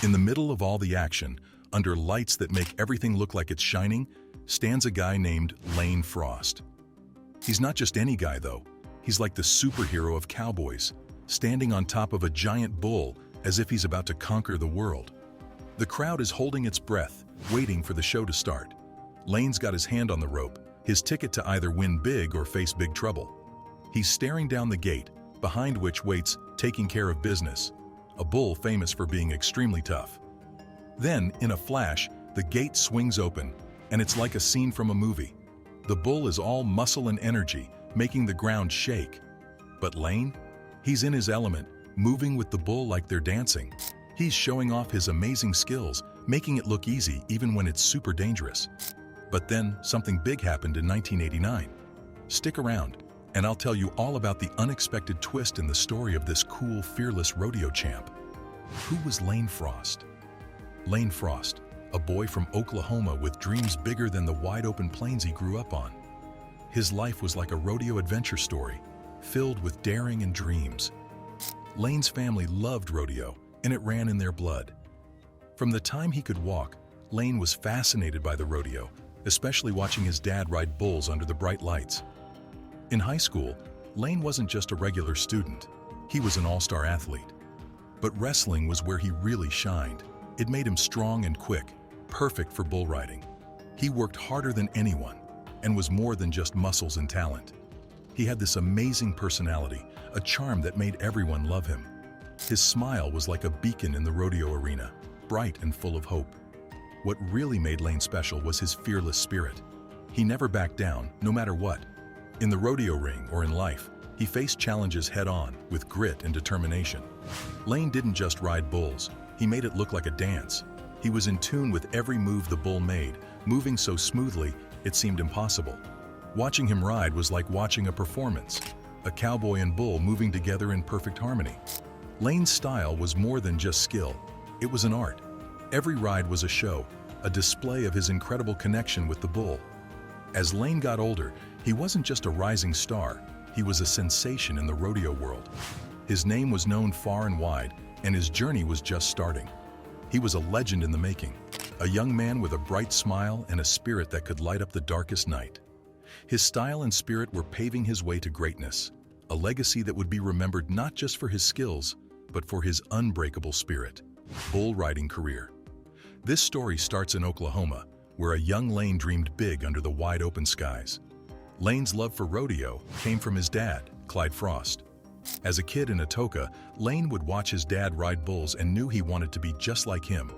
In the middle of all the action, under lights that make everything look like it's shining, stands a guy named Lane Frost. He's not just any guy, though. He's like the superhero of cowboys, standing on top of a giant bull as if he's about to conquer the world. The crowd is holding its breath, waiting for the show to start. Lane's got his hand on the rope, his ticket to either win big or face big trouble. He's staring down the gate, behind which waits Taking Care of Business, a bull famous for being extremely tough. Then, in a flash, the gate swings open, and it's like a scene from a movie. The bull is all muscle and energy, making the ground shake. But Lane? He's in his element, moving with the bull like they're dancing. He's showing off his amazing skills, making it look easy even when it's super dangerous. But then, something big happened in 1989. Stick around, and I'll tell you all about the unexpected twist in the story of this cool, fearless rodeo champ. Who was Lane Frost? Lane Frost, a boy from Oklahoma with dreams bigger than the wide-open plains he grew up on. His life was like a rodeo adventure story, filled with daring and dreams. Lane's family loved rodeo, and it ran in their blood. From the time he could walk, Lane was fascinated by the rodeo, especially watching his dad ride bulls under the bright lights. In high school, Lane wasn't just a regular student. He was an all-star athlete. But wrestling was where he really shined. It made him strong and quick, perfect for bull riding. He worked harder than anyone and was more than just muscles and talent. He had this amazing personality, a charm that made everyone love him. His smile was like a beacon in the rodeo arena, bright and full of hope. What really made Lane special was his fearless spirit. He never backed down, no matter what. In the rodeo ring or in life, he faced challenges head-on with grit and determination. Lane didn't just ride bulls, he made it look like a dance. He was in tune with every move the bull made, moving so smoothly it seemed impossible. Watching him ride was like watching a performance, a cowboy and bull moving together in perfect harmony. Lane's style was more than just skill, it was an art. Every ride was a show, a display of his incredible connection with the bull. As Lane got older, he wasn't just a rising star, he was a sensation in the rodeo world. His name was known far and wide, and his journey was just starting. He was a legend in the making, a young man with a bright smile and a spirit that could light up the darkest night. His style and spirit were paving his way to greatness, a legacy that would be remembered not just for his skills, but for his unbreakable spirit. Bull riding career. This story starts in Oklahoma, where a young Lane dreamed big under the wide-open skies. Lane's love for rodeo came from his dad, Clyde Frost. As a kid in Atoka, Lane would watch his dad ride bulls and knew he wanted to be just like him,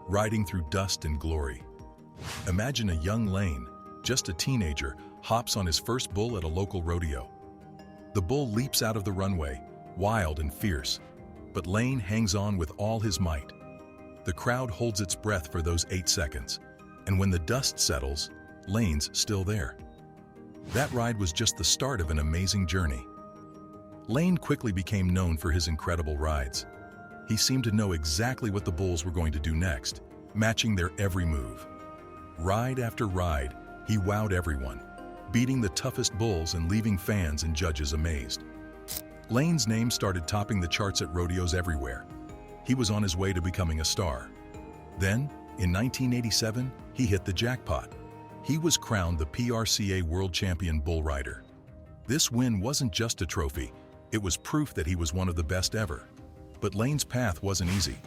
riding through dust and glory. Imagine a young Lane, just a teenager, hops on his first bull at a local rodeo. The bull leaps out of the runway, wild and fierce, but Lane hangs on with all his might. The crowd holds its breath for those 8 seconds, and when the dust settles, Lane's still there. That ride was just the start of an amazing journey. Lane quickly became known for his incredible rides. He seemed to know exactly what the bulls were going to do next, matching their every move. Ride after ride, he wowed everyone, beating the toughest bulls and leaving fans and judges amazed. Lane's name started topping the charts at rodeos everywhere. He was on his way to becoming a star. Then, in 1987, he hit the jackpot. He was crowned the PRCA World Champion Bull Rider. This win wasn't just a trophy, it was proof that he was one of the best ever. But Lane's path wasn't easy.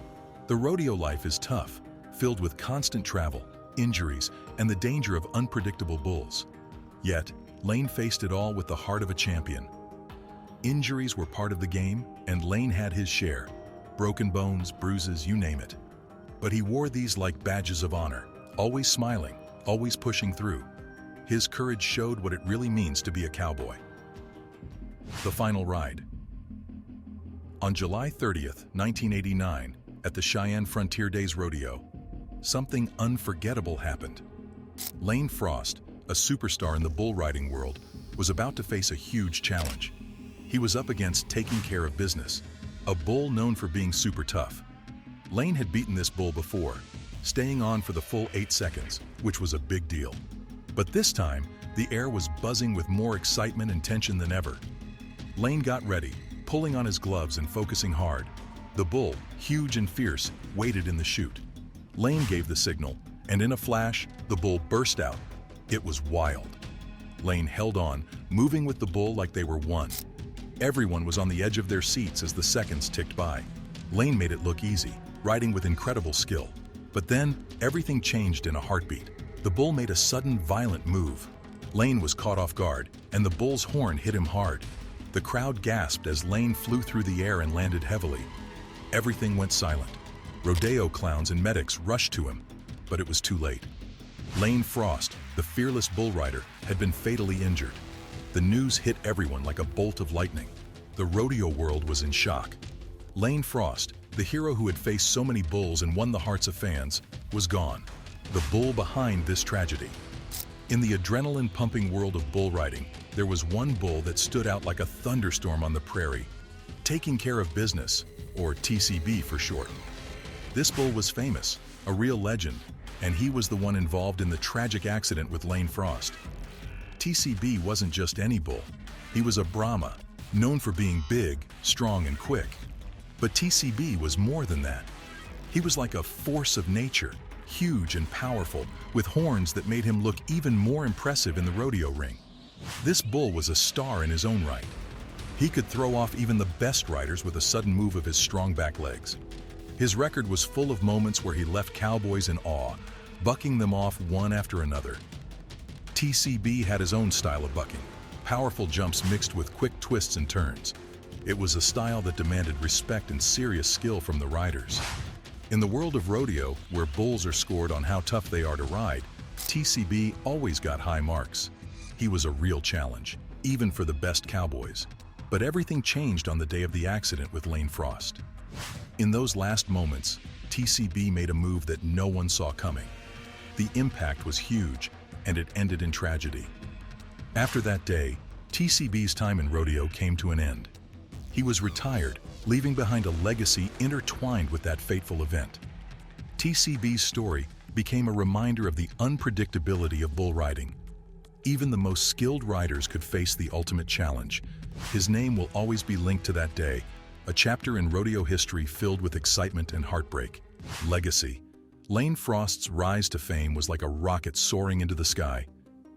The rodeo life is tough, filled with constant travel, injuries, and the danger of unpredictable bulls. Yet, Lane faced it all with the heart of a champion. Injuries were part of the game, and Lane had his share. Broken bones, bruises, you name it. But he wore these like badges of honor, always smiling, always pushing through. His courage showed what it really means to be a cowboy. The final ride. On July 30th, 1989, at the Cheyenne Frontier Days Rodeo, something unforgettable happened. Lane Frost, a superstar in the bull riding world, was about to face a huge challenge. He was up against Taking Care of Business, a bull known for being super tough. Lane had beaten this bull before, staying on for the full 8 seconds, which was a big deal. But this time, the air was buzzing with more excitement and tension than ever. Lane got ready, pulling on his gloves and focusing hard. The bull, huge and fierce, waited in the chute. Lane gave the signal, and in a flash, the bull burst out. It was wild. Lane held on, moving with the bull like they were one. Everyone was on the edge of their seats as the seconds ticked by. Lane made it look easy, riding with incredible skill. But then, everything changed in a heartbeat. The bull made a sudden, violent move. Lane was caught off guard, and the bull's horn hit him hard. The crowd gasped as Lane flew through the air and landed heavily. Everything went silent. Rodeo clowns and medics rushed to him, but it was too late. Lane Frost, the fearless bull rider, had been fatally injured. The news hit everyone like a bolt of lightning. The rodeo world was in shock. Lane Frost, the hero who had faced so many bulls and won the hearts of fans, was gone. The bull behind this tragedy. In the adrenaline-pumping world of bull riding, there was one bull that stood out like a thunderstorm on the prairie, taking care of business, or TCB for short. This bull was famous, a real legend, and he was the one involved in the tragic accident with Lane Frost. TCB wasn't just any bull. He was a Brahma, known for being big, strong, and quick. But TCB was more than that. He was like a force of nature, huge and powerful, with horns that made him look even more impressive in the rodeo ring. This bull was a star in his own right. He could throw off even the best riders with a sudden move of his strong back legs. His record was full of moments where he left cowboys in awe, bucking them off one after another. TCB had his own style of bucking, powerful jumps mixed with quick twists and turns. It was a style that demanded respect and serious skill from the riders. In the world of rodeo, where bulls are scored on how tough they are to ride, TCB always got high marks. He was a real challenge, even for the best cowboys. But everything changed on the day of the accident with Lane Frost. In those last moments, TCB made a move that no one saw coming. The impact was huge, and it ended in tragedy. After that day, TCB's time in rodeo came to an end. He was retired, leaving behind a legacy intertwined with that fateful event. TCB's story became a reminder of the unpredictability of bull riding. Even the most skilled riders could face the ultimate challenge. His name will always be linked to that day, a chapter in rodeo history filled with excitement and heartbreak. Legacy. Lane Frost's rise to fame was like a rocket soaring into the sky.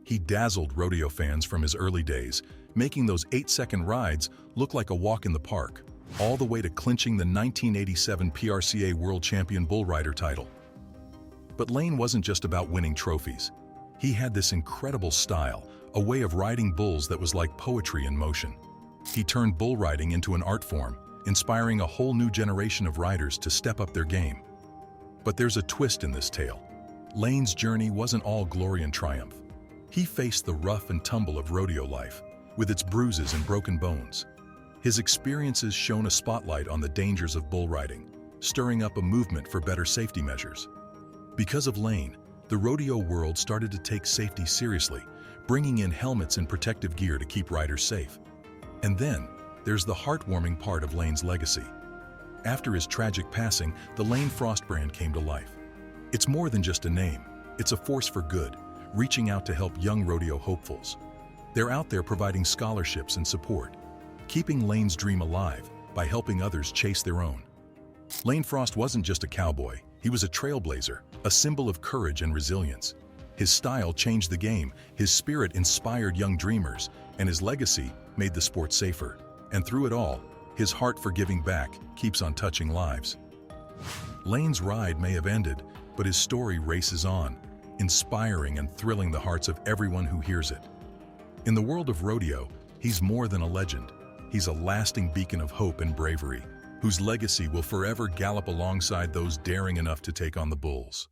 He dazzled rodeo fans from his early days, making those 8-second rides look like a walk in the park, all the way to clinching the 1987 PRCA World Champion Bull Rider title. But Lane wasn't just about winning trophies. He had this incredible style, a way of riding bulls that was like poetry in motion. He turned bull riding into an art form, inspiring a whole new generation of riders to step up their game. But there's a twist in this tale. Lane's journey wasn't all glory and triumph. He faced the rough and tumble of rodeo life, with its bruises and broken bones. His experiences shone a spotlight on the dangers of bull riding, stirring up a movement for better safety measures. Because of Lane, the rodeo world started to take safety seriously, bringing in helmets and protective gear to keep riders safe. And then, there's the heartwarming part of Lane's legacy. After his tragic passing, the Lane Frost brand came to life. It's more than just a name. It's a force for good, reaching out to help young rodeo hopefuls. They're out there providing scholarships and support, keeping Lane's dream alive by helping others chase their own. Lane Frost wasn't just a cowboy, he was a trailblazer, a symbol of courage and resilience. His style changed the game, his spirit inspired young dreamers, and his legacy made the sport safer. And through it all, his heart for giving back keeps on touching lives. Lane's ride may have ended, but his story races on, inspiring and thrilling the hearts of everyone who hears it. In the world of rodeo, he's more than a legend. He's a lasting beacon of hope and bravery, whose legacy will forever gallop alongside those daring enough to take on the bulls.